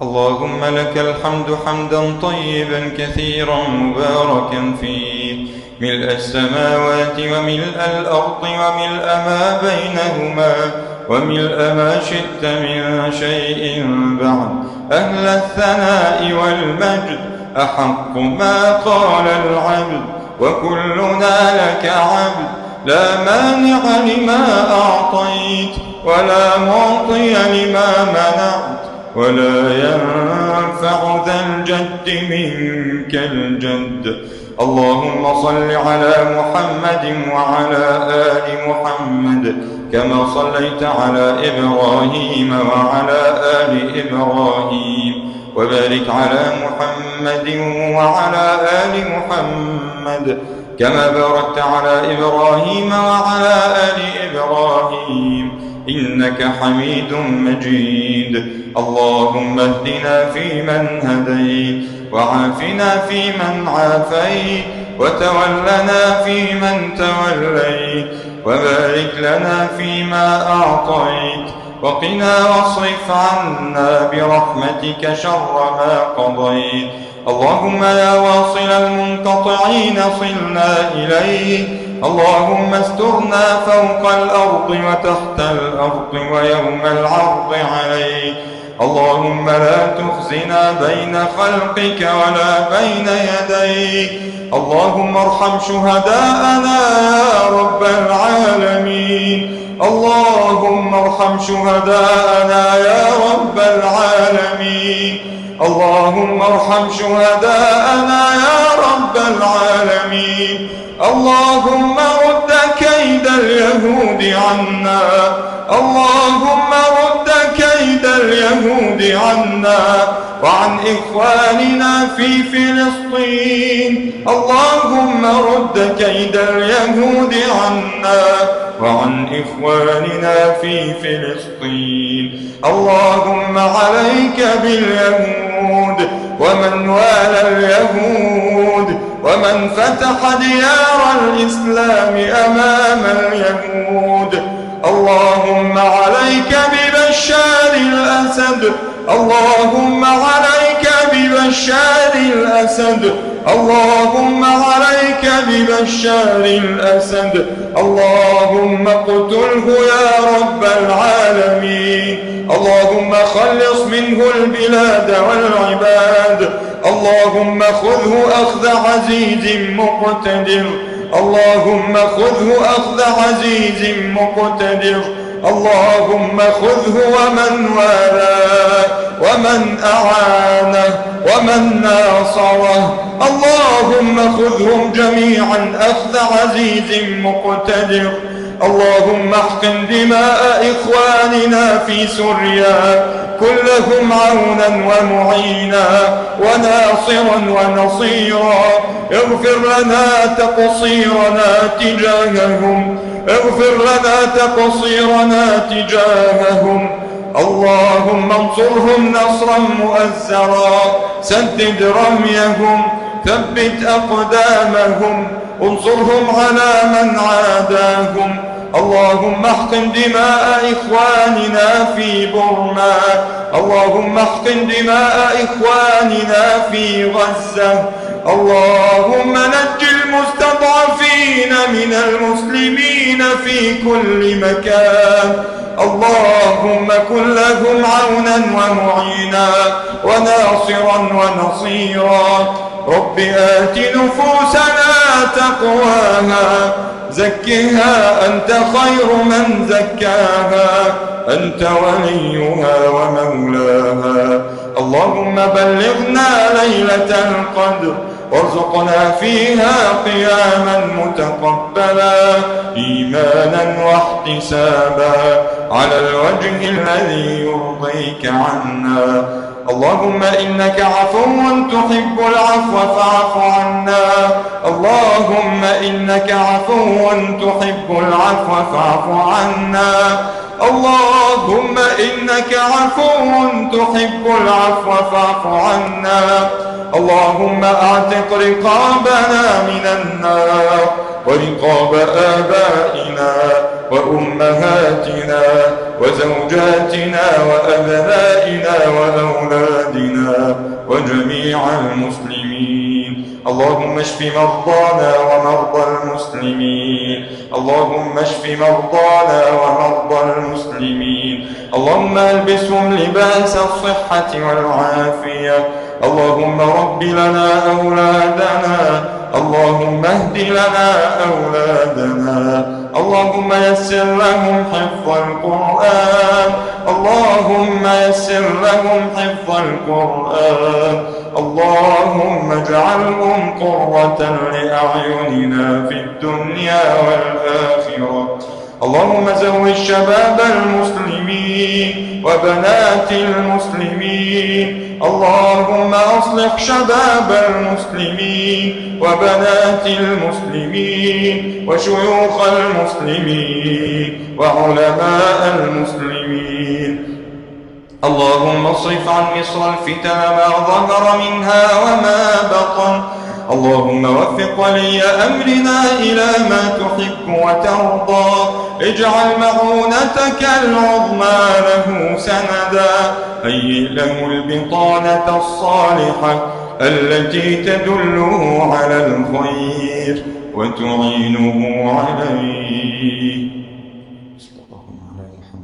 اللهم لك الحمد حمدا طيبا كثيرا مباركا فيه، ملء السماوات وملء الأرض وملء ما بينهما وملء ما شئت من شيء بعد. أهل الثناء والمجد أحق ما قال العبد، وكلنا لك عبد. لا مانع لما أعطيت ولا معطي لما منعت، ولا ينفع ذا الجد منك الجد. اللهم صل على محمد وعلى آل محمد كما صليت على إبراهيم وعلى آل إبراهيم، وبارك على محمد وعلى آل محمد كما باركت على إبراهيم وعلى آل إبراهيم إنك حميد مجيد. اللهم اهدنا فيمن هديت، وعافنا فيمن عافيت، وتولنا فيمن توليت، وبارك لنا فيما أعطيت، وقنا واصرف عنا برحمتك شر ما قضيت. اللهم يا واصل المنقطعين صلنا إليك. اللهم استرنا فوق الأرض وتحت الأرض ويوم العرض عليك. اللهم لا تخزنا بين خلقك ولا بين يديك. اللهم ارحم شهداءنا يا رب العالمين. اللهم ارحم شهداءنا يا رب العالمين. اللهم ارحم شهداءنا يا رب العالمين. اللهم رد كيد اليهود عنا. اللهم رد كيد اليهود عنا وعن إخواننا في فلسطين. اللهم رد كيد اليهود عنا وعن إخواننا في فلسطين. اللهم عليك باليهود ومن والى اليهود ومن فتح ديار الإسلام أمام اليهود. اللهم عليك ببشار الأسد. اللهم عليك ببشار الأسد. اللهم عليك ببشار الأسد. اللهم اقتله يا رب العالمين. اللهم خلص منه البلاد والعباد. اللهم خذه أخذ عزيز مقتدر. اللهم خذه أخذ عزيز مقتدر. اللهم خذه ومن والاه ومن أعانه ومن ناصره. اللهم خذهم جميعا أخذ عزيز مقتدر. اللهم احقن دماء إخواننا في سوريا كلهم عونا ومعينا وناصرا ونصيرا. اغفر لنا تقصيرنا تجاههم. اغفر لنا تقصيرنا تجاههم. اللهم انصرهم نصرا مؤزرا. سدد رميهم. ثبت أقدامهم. انصرهم على من عاداهم. اللهم احقن دماء إخواننا في بورما. اللهم احقن دماء إخواننا في غزة. اللهم نج المستضعفين من المسلمين في كل مكان. اللهم كن لهم عونا ومعينا وناصرا ونصيرا. رب آت نفوسنا تقواها. زكها أنت خير من زكاها. أنت وليها ومولاها. اللهم بلغنا ليلة القدر وارزقنا فيها قياما متقبلا إيمانا واحتسابا على الوجه الذي يرضيك عنا. اللهم إنك عفو تحب العفو فاعف عنا. اللهم إنك عفو تحب العفو فاعف عنا. اللهم إنك عفو تحب العفو فاعف عنا. اللهم اعتق رقابنا من النار ورقاب آبائنا وأمهاتنا وزوجاتنا وأبنائنا وأولادنا بلادنا وجميع المسلمين. اللهم اشف مرضانا ومرضى المسلمين. اللهم اشف مرضانا ومرضى المسلمين. اللهم البسهم لباس الصحة والعافية. اللهم رب لنا أولادنا. اللهم اهد لنا أولادنا. اللهم يسر لهم حفظ القرآن. اللهم يسر لهم حفظ القرآن. اللهم اجعلهم قرة لأعيننا في الدنيا والآخرة. اللهم زوج شباب المسلمين وبنات المسلمين. اللهم أصلح شباب المسلمين وبنات المسلمين وشيوخ المسلمين وعلماء المسلمين. اللهم اصرف عن مصر الفتن ما ظهر منها وما بطن. اللهم وفق ولي أمرنا إلى ما تحب وترضى. اجعل معونتك العظمى له سندا. هيئ له البطانة الصالحة التي تدله على الخير وتعينه عليه.